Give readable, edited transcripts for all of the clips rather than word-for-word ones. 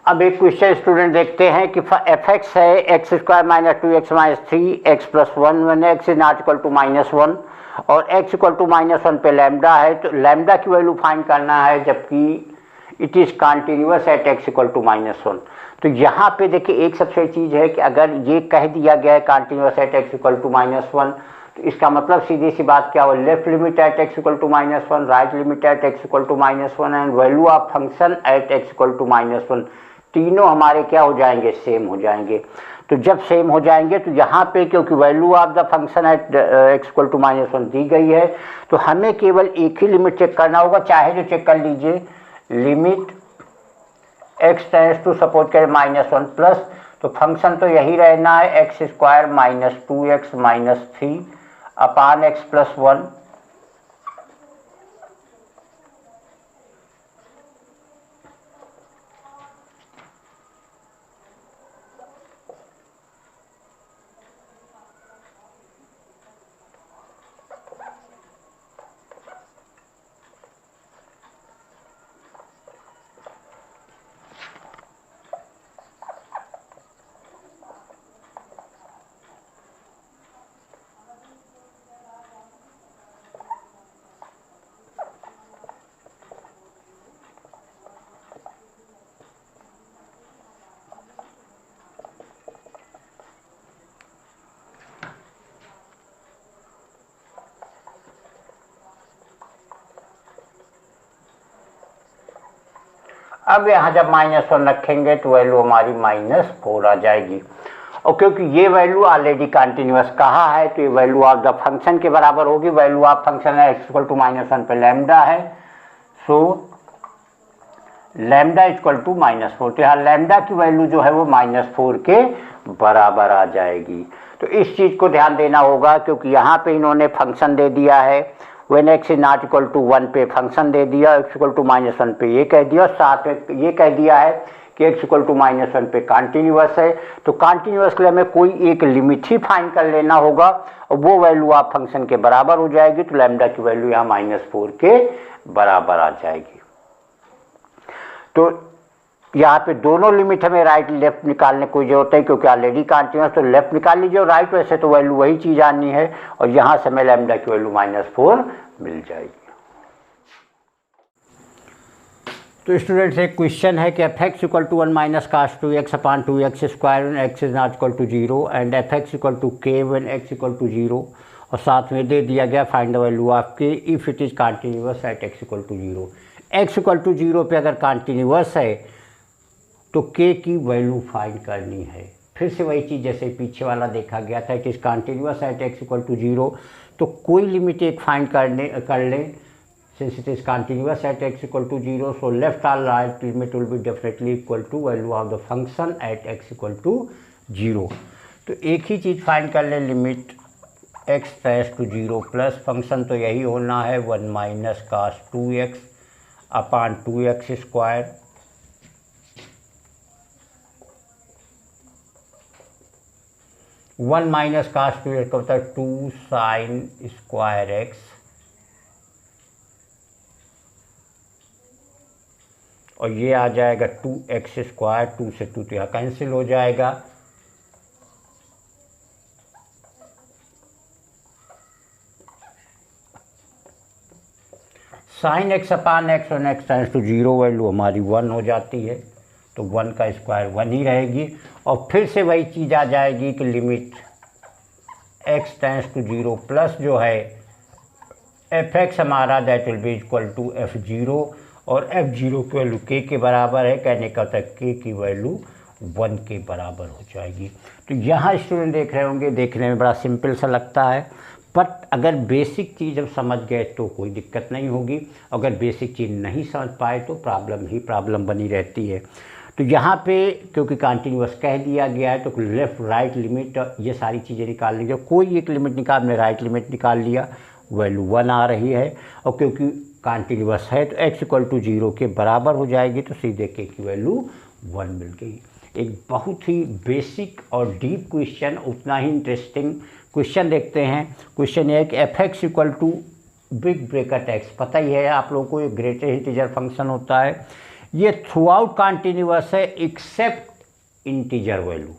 अब एक question student देखते हैं कि एफ एक्स है x square minus 2x minus 3x plus 1 one x is not equal to -1 और x इक्वल टू -1 पे लैम्डा है, तो लैम्डा की वैल्यू फाइंड करना है जबकि it is continuous at x equal to -1। तो यहाँ पे देखिए एक सबसे चीज़ है कि अगर ये कह दिया गया है continuous at x equal to -1, तो इसका मतलब सीधी सी बात क्या हो, left limit at x equal to -1, right limit at x equal to -1 and value of function at x equal to -1, तीनों हमारे क्या हो जाएंगे, सेम हो जाएंगे। तो जब सेम हो जाएंगे तो यहाँ पे क्योंकि value of the function at x equal to -1 दी गई है, तो हमें केवल एक ही लिमिट चेक करना होगा, चाहे जो चेक कर लीजिए, limit x tends to suppose करें -1 प्लस, तो फंक्शन तो यही रहना है x square minus 2x minus 3 upon x plus 1। अब यहाँ जब -1 रखेंगे तो वैल्यू हमारी -4 आ जाएगी, और क्योंकि ये वैल्यू ऑलरेडी कंटिन्यूअस कहा है तो ये वैल्यू ऑफ द फंक्शन के बराबर होगी। वैल्यू ऑफ फंक्शन है x इक्वल टू -1 पे लैम्डा है, सो लैम्डा इक्वल टू -4, तो यहाँ लैम्डा की वैल्यू जो है वो -4 के बराबर आ जाएगी। तो इस चीज़ को ध्यान देना होगा क्योंकि यहाँ पे इन्होंने फंक्शन दे दिया है, when x is not equal to 1 पे फंक्शन दे दिया, x इक्वल टू -1 पे ये कह दिया, और साथ में ये कह दिया है कि x इक्वल टू -1 पे कॉन्टिन्यूअस है। तो कॉन्टिन्यूअस के लिए हमें कोई एक लिमिट ही फाइंड कर लेना होगा और वो वैल्यू आप फंक्शन के बराबर हो जाएगी, तो लैम्डा की वैल्यू यहाँ -4 के बराबर आ जाएगी। तो यहाँ पे दोनों लिमिट हमें राइट लेफ्ट निकालने की जरूरत है क्योंकि ऑलरेडी कॉन्टिन्यूअस, तो लेफ्ट निकाल लीजिए और राइट, वैसे तो वैल्यू वही चीज़ आनी है, और यहाँ से हमें लैम्डा की वैल्यू -4 मिल जाएगी। तो स्टूडेंट्स एक क्वेश्चन है कि f x equal to 1 minus cos 2x upon 2x square when x is not equal to 0 and f x equal to k when x equal to 0, और साथ में दे दिया गया find the value of k if it is continuous at x equal to 0। x equal to 0 पे अगर continuous है तो k की वैल्यू फाइंड करनी है। फिर से वही चीज़ जैसे पीछे वाला देखा गया था, it is continuous at x equal to 0, तो कोई लिमिट एक फाइंड कर लें, since it is continuous at x equal to 0, so left or right limit will be definitely equal to value of the function at x equal to 0। तो एक ही चीज़ find कर लें, limit x tends to 0 plus function तो यही होना है 1 minus cos 2x upon 2x square, one minus cos 2x का होता है 2 साइन स्क्वायर x, और ये आ जाएगा 2x स्क्वायर, 2 से 2 तो यहाँ कैंसिल हो जाएगा, साइन x अपान x और x टेंड्स टू 0 वैल्यू हमारी 1 हो जाती है, तो 1 का स्क्वायर 1 ही रहेगी, और फिर से वही चीज़ आ जाएगी कि limit x tends to 0 plus जो है एफ एक्स हमारा that will be equal to f0, और f0 की वैल्यू k के बराबर है, कहने का होता है k की वैल्यू 1 के बराबर हो जाएगी। तो यहाँ स्टूडेंट देख रहे होंगे, देखने में बड़ा सिंपल सा लगता है, बट अगर बेसिक चीज़ जब समझ गए तो कोई दिक्कत नहीं होगी, अगर बेसिक चीज़ नहीं समझ पाए तो प्रॉब्लम ही प्रॉब्लम बनी रहती है। तो यहाँ पे क्योंकि कंटिन्यूअस कह दिया गया है तो लेफ़्ट राइट लिमिट ये सारी चीज़ें निकाल लीजिए, कोई एक लिमिट निकाल, हमने राइट लिमिट निकाल लिया, वैल्यू 1 आ रही है, और क्योंकि कंटिन्यूअस है तो x इक्वल टू 0 के बराबर हो जाएगी, तो सीधे k की वैल्यू 1 मिल गई। एक बहुत ही बेसिक और डीप क्वेश्चन, उतना ही इंटरेस्टिंग क्वेश्चन देखते हैं। क्वेश्चन ये है कि f x equal to big bracket x, पता ही है आप लोगों को, ये ग्रेटर इंटीजर फंक्शन होता है, ये थ्रू आउट कॉन्टिन्यूअस है एक्सेप्ट इंटीजर वैल्यू।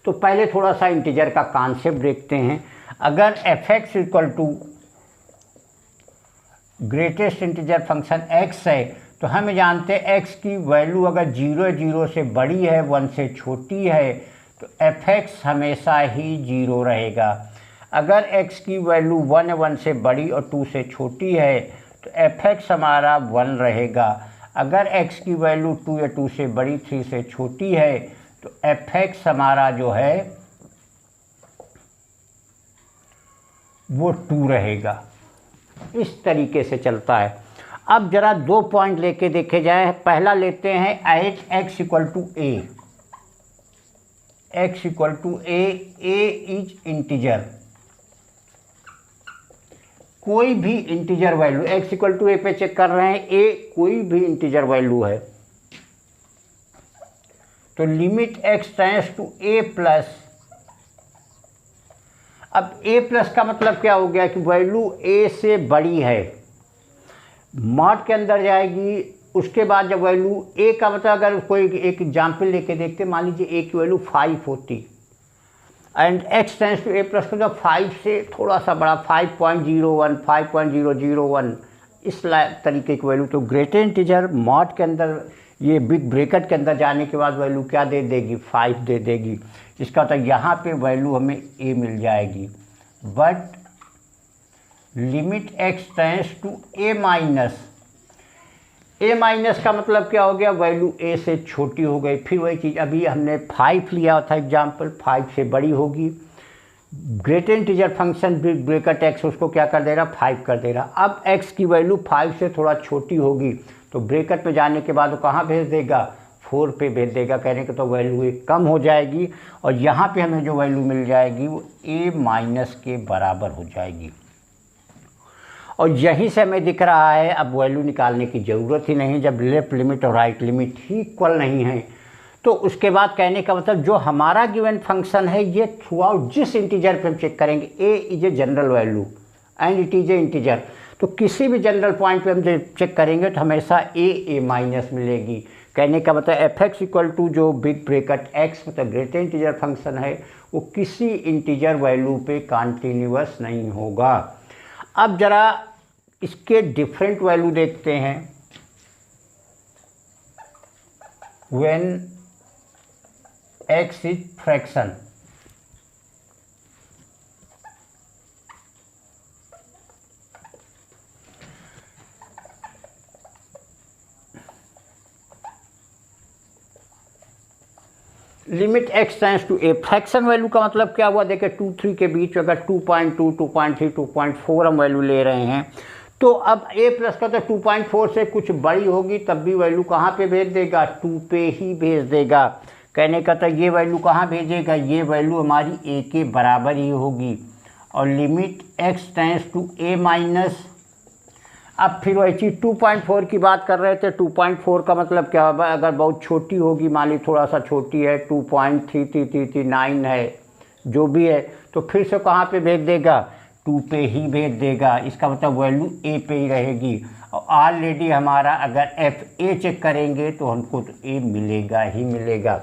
तो पहले थोड़ा सा इंटीजर का कॉन्सेप्ट देखते हैं। अगर f(x) equal to greatest integer function x है तो हम जानते हैं x की वैल्यू अगर 0 से बड़ी है 1 से छोटी है तो f(x) हमेशा ही 0 रहेगा। अगर x की वैल्यू 1 से बड़ी और 2 से छोटी है तो f(x) हमारा 1 रहेगा। अगर x की वैल्यू 2 या 2 से बड़ी 3 से छोटी है तो f(x) हमारा जो है वो 2 रहेगा। इस तरीके से चलता है। अब जरा 2 पॉइंट लेके देखे जाए। पहला लेते हैं at x equal to a। x equal to a is integer. कोई भी integer value x equal to a पे चेक कर रहे हैं, a कोई भी इंटीजर वैल्यू है तो limit x tends to a plus. अब a प्लस का मतलब क्या हो गया कि वैल्यू a से बड़ी है, मॉड के अंदर जाएगी। उसके बाद जब वैल्यू a का मतलब अगर कोई एक एग्जाम्पल लेके देखते, मान लीजिए a की वैल्यू 5 होती and x tends to a plus का जब 5 से थोड़ा सा बड़ा 5.01 5.001 इस तरीके की वैल्यू, तो ग्रेटर इंटीजर मॉड के अंदर ये बिग ब्रैकेट के अंदर जाने के बाद वैल्यू क्या दे देगी 5 दे देगी। इसका मतलब यहाँ पे वैल्यू हमें a मिल जाएगी। But limit x tends to a minus का मतलब क्या हो गया, वैल्यू a से छोटी हो गई। फिर वही चीज़ अभी हमने 5 लिया था एग्जाम्पल, 5 से बड़ी होगी। Greater integer function big bracket x उसको क्या कर दे रहा 5 कर दे रहा। अब x की वैल्यू 5 से थोड़ा छोटी होगी तो ब्रैकेट में जाने के बाद वो कहाँ भेज देगा 4 पे भेज देगा। कहने के तो वैल्यू एक कम हो जाएगी और यहाँ पे हमें जो वैल्यू मिल जाएगी वो a माइनस के बराबर हो जाएगी। और यहीं से हमें दिख रहा है अब वैल्यू निकालने की ज़रूरत ही नहीं। जब लेफ्ट लिमिट और राइट लिमिट ही इक्वल नहीं है तो उसके बाद कहने का मतलब जो हमारा गिवन फंक्शन है ये थ्रू आउट जिस इंटीजर पे हम चेक करेंगे a is a general value and it is a integer, तो किसी भी जनरल पॉइंट पे हम चेक करेंगे तो हमेशा a माइनस मिलेगी। कहने का मतलब f(x) इक्वल टू जो बिग ब्रैकेट x मतलब ग्रेटर इंटीजर फंक्शन है वो किसी इंटीजर वैल्यू पे कॉन्टिन्यूअस नहीं होगा। अब जरा इसके डिफरेंट वैल्यू देखते हैं। When x is fraction, limit x tends to a। Fraction value का मतलब क्या हुआ, देखिए 2 3 के बीच अगर 2.2 2.3 2.4 हम वैल्यू ले रहे हैं तो अब a प्लस का तो 2.4 से कुछ बड़ी होगी तब भी वैल्यू कहाँ पे भेज देगा 2 पे ही भेज देगा। कहने का तो ये वैल्यू कहाँ भेजेगा, ये वैल्यू हमारी a के बराबर ही होगी। और limit x tends to a minus, अब फिर वही चीज़ 2.4 की बात कर रहे थे। 2.4 का मतलब क्या होगा, अगर बहुत छोटी होगी, मान ली थोड़ा सा छोटी है 2.3339 है जो भी है, तो फिर से कहाँ पे भेज देगा 2 पे ही भेज देगा। इसका मतलब वैल्यू a पे ही रहेगी। और ऑलरेडी हमारा अगर fa चेक करेंगे तो हमको तो a मिलेगा ही मिलेगा।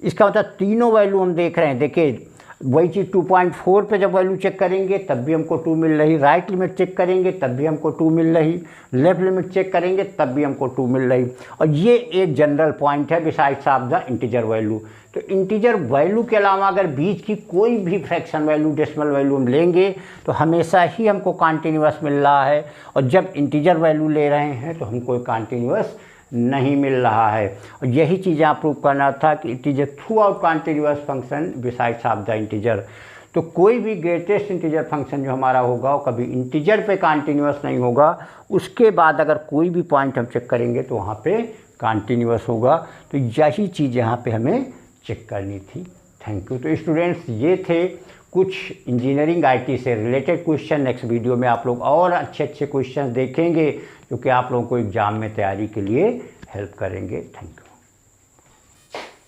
इसका मतलब तीनों वैल्यू हम देख रहे हैं। देखिए वही चीज़ 2.4 पे जब वैल्यू चेक करेंगे तब भी हमको 2 मिल रही, राइट लिमिट चेक करेंगे तब भी हमको 2 मिल रही, लेफ्ट लिमिट चेक करेंगे तब भी हमको 2 मिल रही। और ये एक जनरल पॉइंट है besides of the integer value. तो इंटीजर वैल्यू के अलावा अगर बीच की कोई भी फ्रैक्शन वैल्यू डेसिमल वैल्यू हम लेंगे तो हमेशा ही हमको कॉन्टिन्यूअस मिल रहा है, और जब इंटीजर वैल्यू ले रहे हैं तो हमको कॉन्टिन्यूअस नहीं मिल रहा है। और यही चीज़ यहाँ प्रूव करना था कि it is A through out continuous function besides of the integer. तो कोई भी ग्रेटेस्ट इंटीजर फंक्शन जो हमारा होगा वो कभी इंटीजर पे कॉन्टिन्यूअस नहीं होगा। उसके बाद अगर कोई भी पॉइंट हम चेक करेंगे तो वहाँ पे कॉन्टिन्यूअस होगा। तो यही चीज़ यहाँ पे हमें चेक करनी थी। Thank you. तो स्टूडेंट्स ये थे कुछ इंजीनियरिंग आईटी से रिलेटेड क्वेश्चन। नेक्स्ट वीडियो में आप लोग और अच्छे क्वेश्चन देखेंगे जो कि आप लोगों को एग्ज़ाम में तैयारी के लिए हेल्प करेंगे। Thank you.